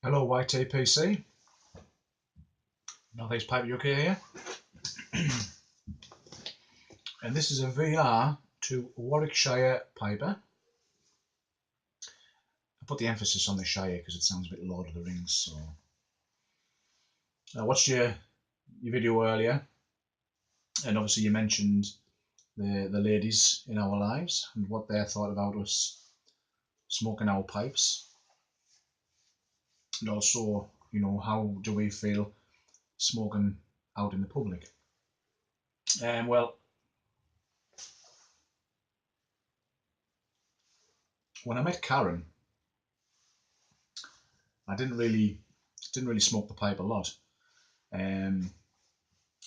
Hello YTPC, Northeast Pipe UK here, and this is a VR to Warwickshire Piper. I put the emphasis on the Shire because it sounds a bit Lord of the Rings. So I watched your video earlier, and obviously you mentioned the ladies in our lives and what they thought about us smoking our pipes, and also, you know, how do we feel smoking out in the public. Well, when I met Karen, I didn't really smoke the pipe a lot. I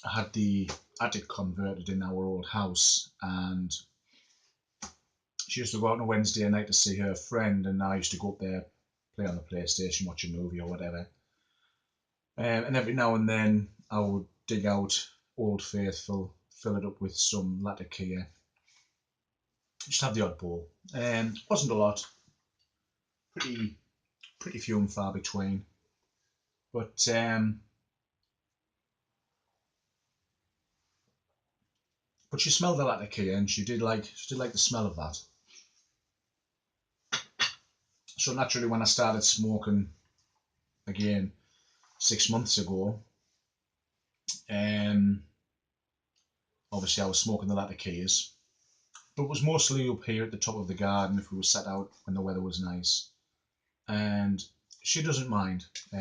had the attic converted in our old house, and she used to go out on a Wednesday night to see her friend, and I used to go up there, play on the PlayStation, watch a movie or whatever. And every now and then I would dig out Old Faithful, fill it up with some Latakia, just have the odd bowl. Wasn't a lot, pretty few and far between, but she smelled the Latakia, and she did like the smell of that. So naturally, when I started smoking again 6 months ago, obviously I was smoking the Latakias, but it was mostly up here at the top of the garden if we were sat out when the weather was nice. And she doesn't mind. She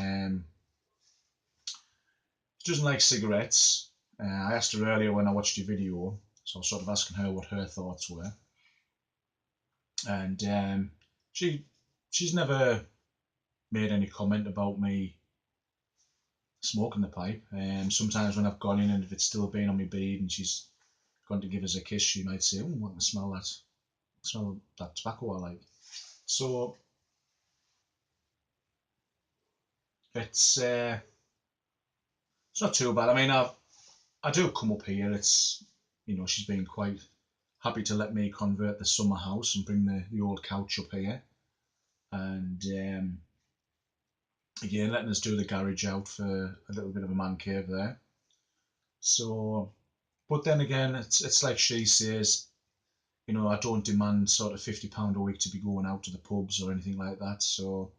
doesn't like cigarettes. I asked her earlier when I watched your video, so I was sort of asking her what her thoughts were. And she's never made any comment about me smoking the pipe. Sometimes when I've gone in and if it's still been on my bead and she's gone to give us a kiss, she might say, "Oh, I can smell that tobacco I like." So it's not too bad. I mean, I do come up here. It's, you know, she's been quite happy to let me convert the summer house and bring the old couch up here, and again letting us do the garage out for a little bit of a man cave there. So, but then again, it's like she says, you know, I don't demand sort of £50 a week to be going out to the pubs or anything like that. So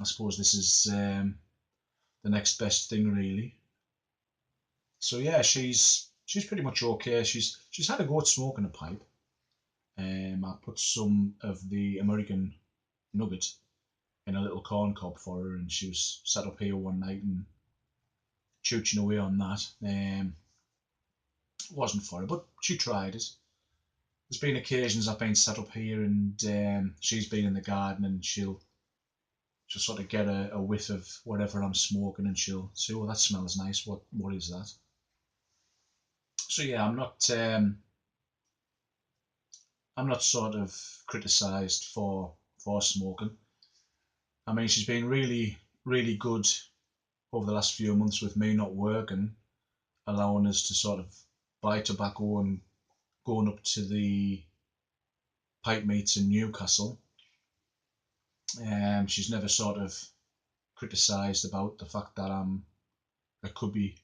I suppose this is the next best thing, really. So yeah, she's pretty much okay. She's had a go at smoking a pipe. I put some of the American nugget in a little corn cob for her, and she was sat up here one night and chooching away on that. Wasn't for her, but she tried it. There's been occasions I've been sat up here and she's been in the garden, and she'll sort of get a whiff of whatever I'm smoking, and she'll say, "Oh, that smells nice. What is that?" So yeah, I'm not sort of criticised for smoking. I mean, she's been really good over the last few months with me not working, allowing us to sort of buy tobacco and going up to the pipe meets in Newcastle. She's never sort of criticised about the fact that I could be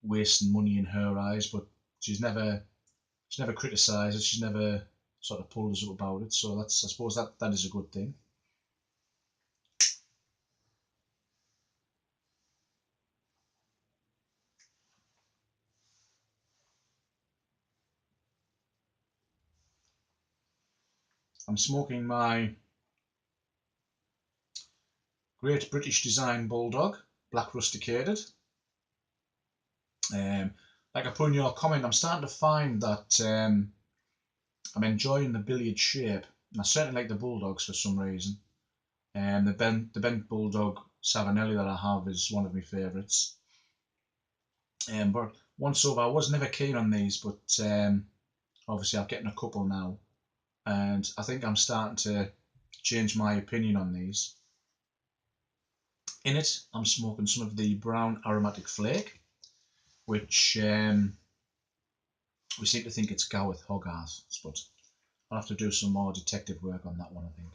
wasting money in her eyes, but she's never criticised it. She's never sort of pulled us up about it. So I suppose that is a good thing. I'm smoking my Great British Design Bulldog, black rusticated. Like I put in your comment, I'm starting to find that I'm enjoying the billiard shape, and I certainly like the Bulldogs for some reason. The bent Bulldog Savinelli that I have is one of my favourites. But once over, I was never keen on these, but obviously I'm getting a couple now, and I think I'm starting to change my opinion on these. In it, I'm smoking some of the brown aromatic flake, which we seem to think it's Gareth Hogarth, but I'll have to do some more detective work on that one, I think.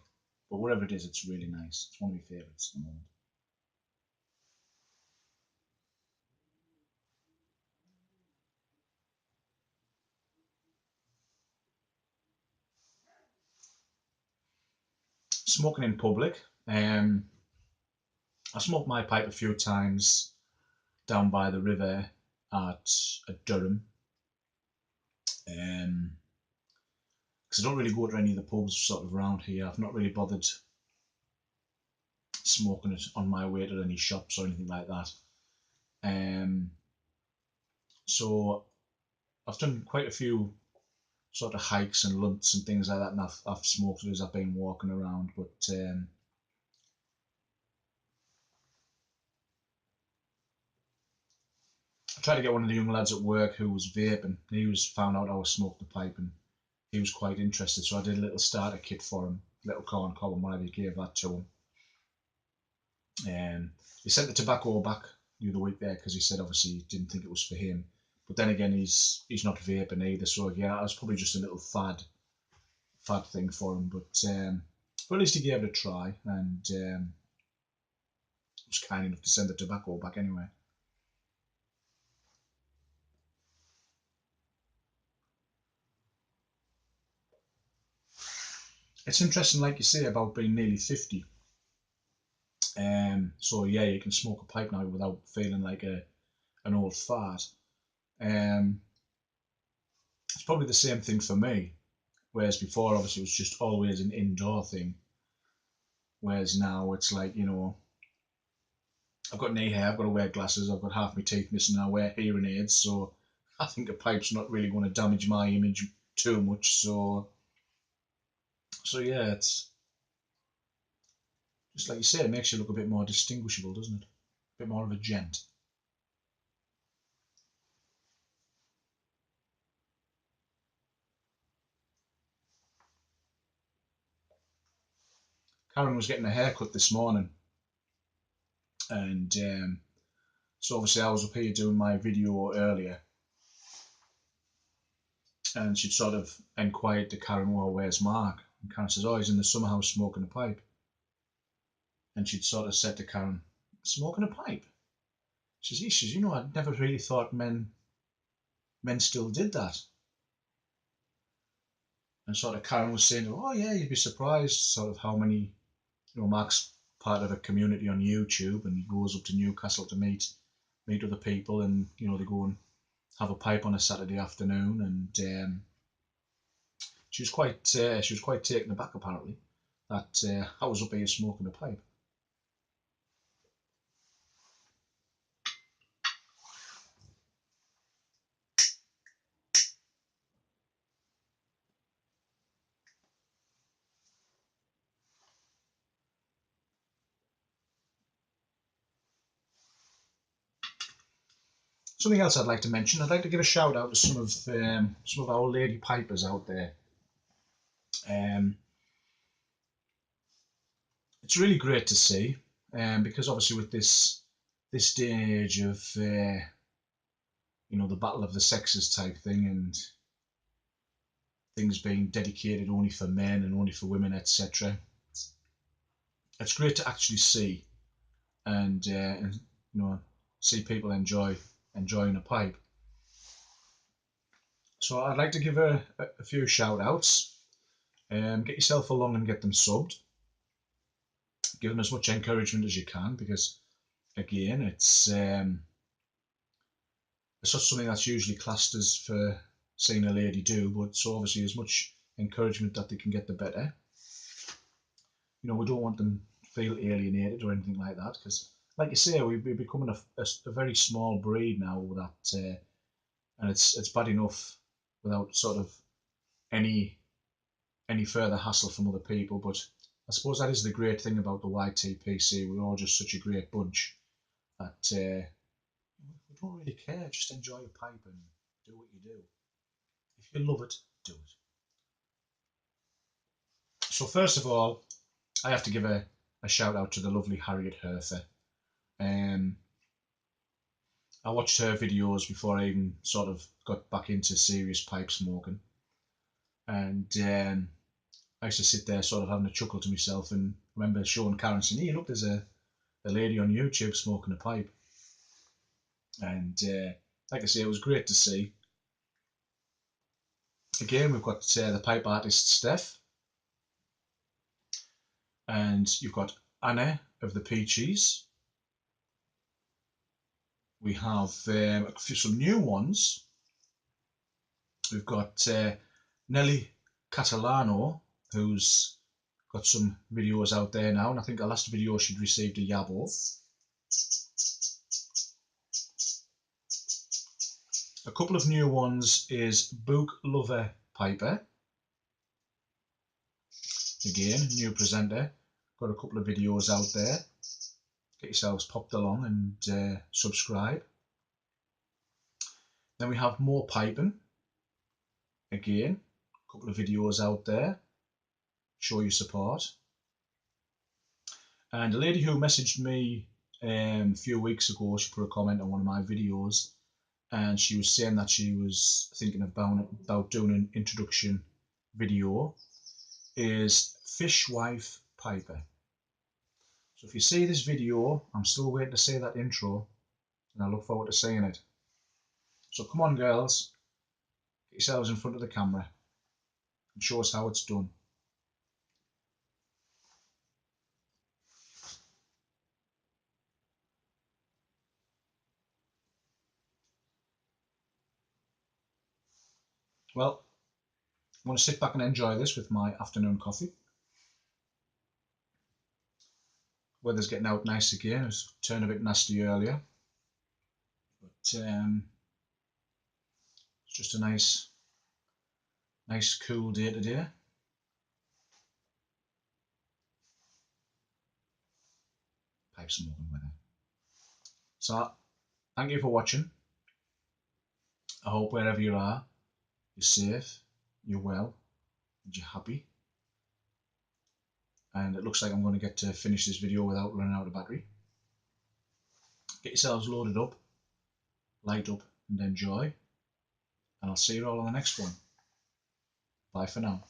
But whatever it is, it's really nice. It's one of my favourites at the moment. Smoking in public. I smoked my pipe a few times down by the river at Durham. Because I don't really go to any of the pubs sort of around here. I've not really bothered smoking it on my way to any shops or anything like that. Um, so I've done quite a few sort of hikes and lunts and things like that, and I've smoked it as I've been walking around. But I tried to get one of the young lads at work who was vaping. He was found out I was smoked the pipe, and he was quite interested. So I did a little starter kit for him, little corn cob and whatever. He gave that to him. He sent the tobacco back the other week there because he said obviously he didn't think it was for him. But then again, he's not vaping either, so yeah, it was probably just a little fad thing for him. But at least he gave it a try and was kind enough to send the tobacco back anyway. It's interesting, like you say, about being nearly 50. So yeah, you can smoke a pipe now without feeling like an old fart. Um, it's probably the same thing for me. Whereas before, obviously, it was just always an indoor thing. Whereas now it's like, I've got knee hair, I've got to wear glasses, I've got half my teeth missing, I wear hearing aids, so I think a pipe's not really going to damage my image too much. So yeah, it's just like you say, it makes you look a bit more distinguishable, doesn't it? A bit more of a gent. Karen was getting a haircut this morning, and so obviously I was up here doing my video earlier, and she'd sort of inquired to Karen, well, where's Mark? And Karen says, oh, he's in the summer house smoking a pipe. And she'd sort of said to Karen, smoking a pipe? She says, I never really thought men still did that. And sort of Karen was saying, oh yeah, you'd be surprised sort of how many, Mark's part of a community on YouTube, and he goes up to Newcastle to meet other people, and they go and have a pipe on a Saturday afternoon, and she was quite taken aback apparently that I was up here smoking a pipe. Something else I'd like to mention, I'd like to give a shout out to some of our lady pipers out there. Um, it's really great to see, because obviously with this day and age of the battle of the sexes type thing, and things being dedicated only for men and only for women, etc. It's great to actually see and see people enjoying a pipe. So I'd like to give a few shout outs. Get yourself along and get them subbed. Give them as much encouragement as you can, because again, it's not something that's usually classed as for seeing a lady do, but so obviously as much encouragement that they can get, the better. We don't want them to feel alienated or anything like that, because like you say, we're becoming a very small breed now, and it's bad enough without sort of any further hassle from other people. But I suppose that is the great thing about the YTPC. We're all just such a great bunch that we don't really care. Just enjoy your pipe and do what you do. If you love it, do it. So first of all, I have to give a shout out to the lovely Harriet Hertha. Um, I watched her videos before I even sort of got back into serious pipe smoking, and I used to sit there sort of having a chuckle to myself, and remember showing Karen saying, "Hey, look, there's a lady on YouTube smoking a pipe." And like I say, it was great to see. Again, we've got the pipe artist Steph, and you've got Anna of the Peaches. We have some new ones. We've got Nelly Catalano, who's got some videos out there now, and I think the last video she'd received a yabo. A couple of new ones is Book Lover Piper. Again, new presenter. Got a couple of videos out there. Get yourselves popped along and subscribe. Then we have More Piping. Again, a couple of videos out there. Show your support. And a lady who messaged me a few weeks ago, she put a comment on one of my videos, and she was saying that she was thinking about doing an introduction video, is Fishwife Piper. So if you see this video, I'm still waiting to say that intro, and I look forward to seeing it. So come on, girls, get yourselves in front of the camera and show us how it's done. Well, I'm going to sit back and enjoy this with my afternoon coffee. Weather's getting out nice again. It was turned a bit nasty earlier, but it's just a nice cool day today. Pipe smoking weather. So thank you for watching. I hope wherever you are, you're safe, you're well, and you're happy. And it looks like I'm going to get to finish this video without running out of battery. Get yourselves loaded up, light up, and enjoy. And I'll see you all on the next one. Bye for now.